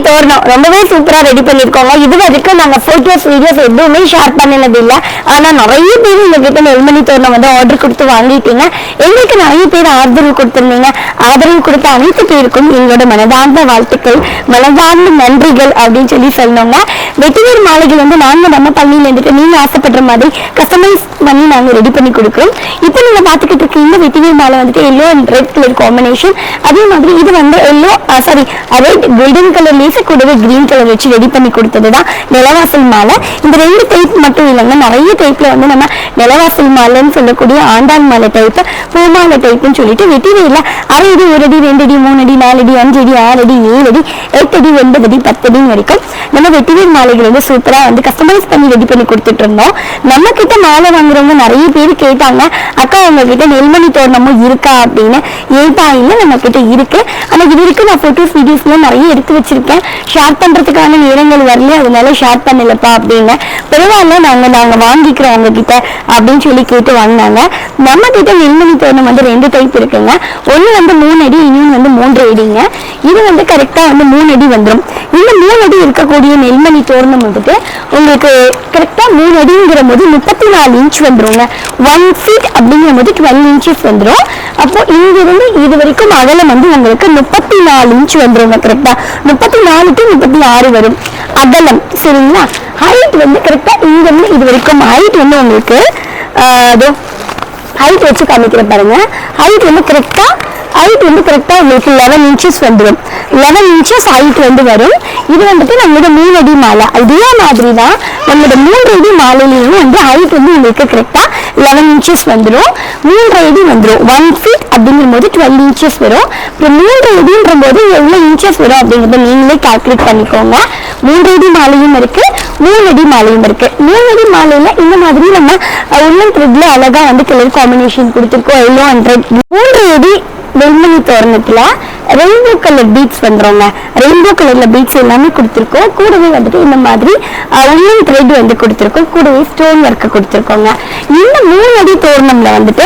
தோரணம் ரொம்பவே சூப்பரா ரெடி பண்ணிருக்கோங்க. இது வரைக்கும் நாங்க போட்டோஸ் வீடியோஸ் எதுவுமே ஷேர் பண்ணினது இல்ல. ஆனா நிறைய பேர் இந்த கிட்ட நெல்மணி தோரணம் வந்து ஆர்டர் கொடுத்து வாங்கிட்டீங்க. எங்களுக்கு நிறைய பேர் ஆதரவு கொடுத்திருந்தீங்க. ஆதரவு கொடுத்த அனைத்து பேருக்கும் எங்களோட மனதார்ந்த வாழ்த்துக்கள், மனதார்ந்த நன்றிகள் அப்படின்னு சொல்லணுங்க. வெட்டிவேர் மாலைகள் வந்து நாங்க நம்ம பள்ளியில இருந்துட்டு நீங்க ஆசைப்படுற மாதிரி கஸ்டமைஸ் பண்ணி நாங்க ரெடி பண்ணி கொடுக்குறோம். இப்போ நீங்க பாத்துக்கிட்டு இருக்கீங்க வெட்டிவேர் மாலை வந்துட்டு yellow and red colour combination. அதே மாதிரி இது வந்து எல்லோ ரெட் கோல்டன் கலர் லேச கூடவே கிரீன் கலர் வச்சு ரெடி பண்ணி கொடுத்ததுதான் நிலவாசல் மாலை. இந்த ரெண்டு டைப் மட்டும் இல்லைங்க, நிறைய டைப்ல வந்து நம்ம நிலவாசல் மாலைன்னு சொல்லக்கூடிய ஆண்டான் மாலை டைப், பூமாலை டைப்னு சொல்லிட்டு வெட்டிவேர்ல 1/2 அடி, 1 அடி, 2 அடி, 3 அடி, 4 அடி, 5 அடி, 6 அடி, 7 அடி, 8 அடி, 9 அடி, 10 அடி வரைக்கும் நம்ம வெட்டிவேர் மாலைகள் வந்து சூப்பரா வந்து கஸ்டமைஸ் பண்ணி ரெடி பண்ணி கொடுத்துட்டு இருந்தோம். நம்ம கிட்ட மாலை வாங்குறவங்க நிறைய பேர் கேட்டாங்க, அக்கா உங்ககிட்ட நெல்மணி தோரணமும் இருக்கா அப்படின்னு. ஏன்டா இல்லை, நம்ம கிட்ட இருக்கு. ஆனா இது வரைக்கும் நான் போட்டோஸ் வீடியோஸ்லாம் நிறைய எடுத்து வச்சிருக்கேன், ஷேர் பண்றதுக்கான நேரங்கள் வரல, அதனால ஷேர் பண்ணலப்பா அப்படின்னு. பரவாயில்ல, நாங்க வாங்கிக்கிறோம் அவங்க கிட்ட அப்படின்னு சொல்லி கேட்டு வாங்கினாங்க. நம்ம கிட்ட நெல்மணி தோரணம் வந்து 2 டைப் இருக்குங்க. ஒண்ணு வந்து 3 அடி, இன்னொன்று வந்து 3 அடிங்க. இது வந்து கரெக்டா வந்து 3 அடி வந்துடும். இந்த 3 அடி இருக்கக்கூடிய நெல்மணி தோரணம் வந்துட்டு உங்களுக்கு கரெக்டா 3 அடிங்கிற போது 34 இன்ச் வந்துருங்க. 1 feet அப்படிங்கிற போது 12 inches வந்துடும். அப்போ இங்கிருந்து இது வரைக்கும் அகலம் வந்து உங்களுக்கு 34 இன்ச் வந்துருங்க. கரெக்டா 34 to 36 வரும் அகலம். சரிங்களா? ஹைட் வந்து கரெக்டா இங்க இருந்து இது வரைக்கும் ஹைட் வந்து உங்களுக்கு ஹைட் வச்சு காமிக்கிற பாருங்க. ஹைட் வந்து கரெக்டா உங்களுக்கு 11 inches வந்துடும். 11 inches ஹைட் வந்து வரும். இது வந்துட்டு நம்மளோட 3 அடி மாலை. இதே மாதிரி தான் நம்மளோட 3 அடி மாலையிலையும் வந்து ஹைட் வந்து உங்களுக்கு கரெக்டா 11 inches வந்துடும். 3 அடி வந்துடும். 1 feet அப்படிங்கிற போது 12 inches வரும். அப்புறம் 3 அடின்ற போது எவ்வளவு இன்ச்சஸ் வரும் அப்படிங்கிறத நீங்களே கால்குலேட் பண்ணிக்கோங்க. 3 அடி மாலையும் இருக்கு, 3 அடி மாலையும் இருக்கு. 3 அடி மாலையில இந்த மாதிரி நம்ம உள்ளன் த்ரெட்ல அழகா வந்து கலர் காம்பினேஷன் கொடுத்துருக்கோம். Yellow and red. 3 அடி நெல்மணி தோரணத்துல ரெயின்போ கலர் பீட்ஸ் வந்துருங்க. ரெயின்போ கலர்ல பீட்ஸ் எல்லாமே கொடுத்துருக்கோம். கூடவே வந்துட்டு இந்த மாதிரி உள்ளன் த்ரெட் வந்து கொடுத்துருக்கோம். கூடவே ஸ்டோன் ஒர்க் கொடுத்துருக்கோங்க. இந்த 3 அடி தோரணம்ல வந்துட்டு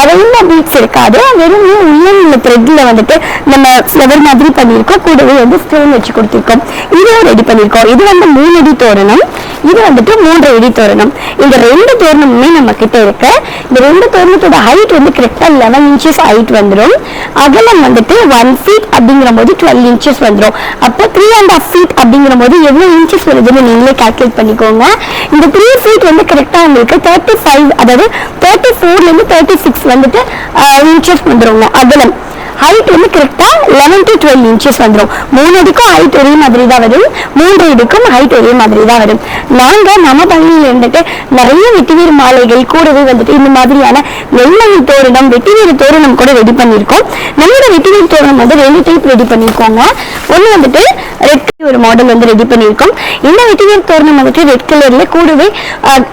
ரெயின்போ பீட்ஸ் இருக்காது, வெறும் உள்ளன் த்ரெட்ல வந்துட்டு நம்ம ஃப்ளவர் மாதிரி பண்ணியிருக்கோம். கூடவே வந்து ஸ்டோன் வச்சு கொடுத்துருக்கோம். இதுவும் ரெடி பண்ணியிருக்கோம். இது வந்து 3 அடி தோரணம், இது வந்துட்டு 3 அடி தோரணம். இந்த 2 தோரணமுமே நம்ம கிட்ட இருக்கு. இந்த 2 தோரணத்தோட ஹைட் வந்து கரெக்டா 11 inches ஹைட் வந்துடும். அகலம் வந்துட்டு 1 feet அப்படிங்கிற போது 12 inches வந்துடும். அப்போ 3.5 feet அப்படிங்கிற போது எவ்வளவு இன்ச்சஸ் வருதுன்னு நீங்களே கால்குலேட் பண்ணிக்கோங்க. இந்த 3 feet வந்து கரெக்டா உங்களுக்கு 35, அதாவது 34ல இருந்து 36 வந்துட்டு இன்ச்சஸ் வந்துருங்க. அகலம் ஹைட் வந்து கரெக்டா 11 to 12 inches வந்துடும். 3 அடிக்கும் ஹைட் ஒரே மாதிரி தான் வரும், 3 அடிக்கும் ஹைட் ஒரே மாதிரி தான் வரும். நாங்க நம்ம பள்ளியில இருந்துட்டு நிறைய வெட்டிவேர் மாலைகள் கூடவே வந்துட்டு இந்த மாதிரியான நெல்மணி தோரணம், வெட்டிவேர் தோரணம் கூட ரெடி பண்ணியிருக்கோம். நம்மளோட வெட்டிவேர் தோரணம் வந்து 2 டைப் ரெடி பண்ணியிருக்கோங்க. ஒன்று வந்துட்டு ரெட் ஒரு மாடல் வந்து ரெடி பண்ணியிருக்கோம். இந்த வெட்டிவேர் தோரணம் வந்துட்டு ரெட் கலர்ல கூடவே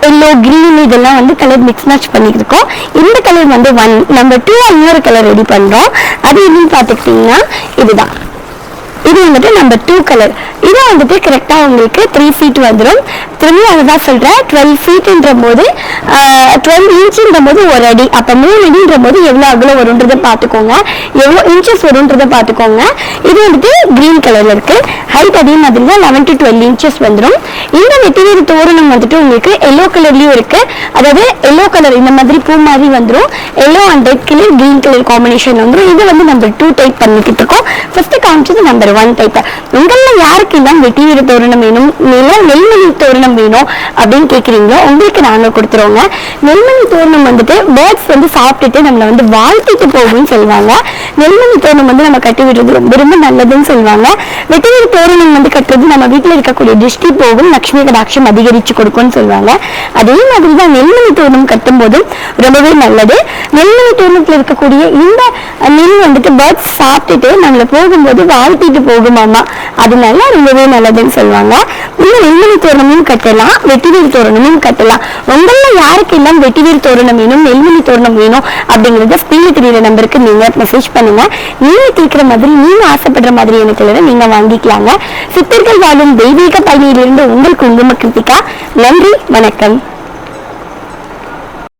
எல்லோ, கிரீன் இதெல்லாம் வந்து கலர் மிக்ஸ் மேட்ச் பண்ணியிருக்கோம். இந்த கலர் வந்து 1, நம்பர் 2 இன்னொரு கலர் ரெடி பண்றோம். அது என்னன்னு பாத்துக்கிட்டீங்கன்னா இதுதான். இது வந்துட்டு நம்பர் 2 கலர். இது வந்துட்டு கரெக்டா உங்களுக்கு 3 feet வந்துடும். திரும்பி அதுதான் சொல்றேன், 12 feetன்ற போது 12 inchன்ற போது 1 அடி. அப்ப 3 அடின்ற போது எவ்வளவு அகலம் வரும்ன்றதை பாத்துக்கோங்க, எவ்வளவு இன்ச்சஸ் வரும்ன்றதை பாத்துக்கோங்க. இது வந்துட்டு கிரீன் கலர்ல இருக்கு. ஹைட் அதே மாதிரி தான் 11 to 12 inches வந்துடும். இந்த வெட்டிவேர் தோரணம் வந்துட்டு உங்களுக்கு எல்லோ கலர்லயும் இருக்கு, அதாவது எல்லோ கலர் இந்த மாதிரி பூ மாதிரி வந்துடும். Yellow and red colour, green colour combination வந்துடும். இது வந்து நம்பர் 2 டைப் பண்ணிக்கிட்டு இருக்கோம். ஃபர்ஸ்ட் காமிச்சது நம்பர் 1 டைப். உங்கள யாருக்கு எல்லாம் வெட்டிவேர் தோரணம் வேணும், நெல்மணி தோரணம் வேணும் அப்படின்னு கேக்குறீங்களோ உங்களுக்கு நாங்க கொடுத்துருவோங்க. நெல்மணி தோரணம் வந்துட்டு பேர்ட்ஸ் வந்து சாப்பிட்டுட்டு நம்மளை வந்து வாழ்த்திட்டு போகும்னு சொல்லுவாங்க. நெல்மணி தோரணம் வந்து நம்ம கட்டி விடுறது ரொம்ப ரொம்ப நல்லதுன்னு சொல்லுவாங்க. வெட்டிவேர் தோரணம் வந்து கட்டுறது நம்ம வீட்டுல இருக்கக்கூடிய திருஷ்டி போகும், லட்சுமி கடாட்சம் அதிகரிச்சு கொடுக்கும்னு சொல்லுவாங்க. அதே மாதிரிதான் நெல்மணி தோரணம் கட்டும் போதும் ரொம்பவே நல்லது. நெல்மணி தோரணத்துல இருக்கக்கூடிய இந்த நெல் வந்துட்டு பேர்ட்ஸ் சாப்பிட்டுட்டு நம்மளை போகும்போது வாழ்த்திட்டு போகுமாமா, அதனால ரொம்பவே நல்லதுன்னு சொல்லுவாங்க. இந்த நெல்மணி தோரணமும் கட்டலாம், வெட்டிவேர் தோரணமும் கட்டலாம். உங்கள யாருக்கு எல்லாம் வெட்டிவேர் தோரணம் வேணும், நெல்மணி தோரணம் வேணும் அப்படிங்கறத ஸ்கிரீன்ல தெரியுற நம்பருக்கு நீங்க மெசேஜ் பண்ணுங்க. நீங்க கேட்கிற மாதிரி, நீங்க ஆசைப்படுற மாதிரி எனக்கு நீங்க வாங்கிக்கலாங்க. சித்தர்கள் வாழும் தெய்வீக பள்ளியிலிருந்து உங்கள் குங்கும கிருத்திகா. நன்றி, வணக்கம்.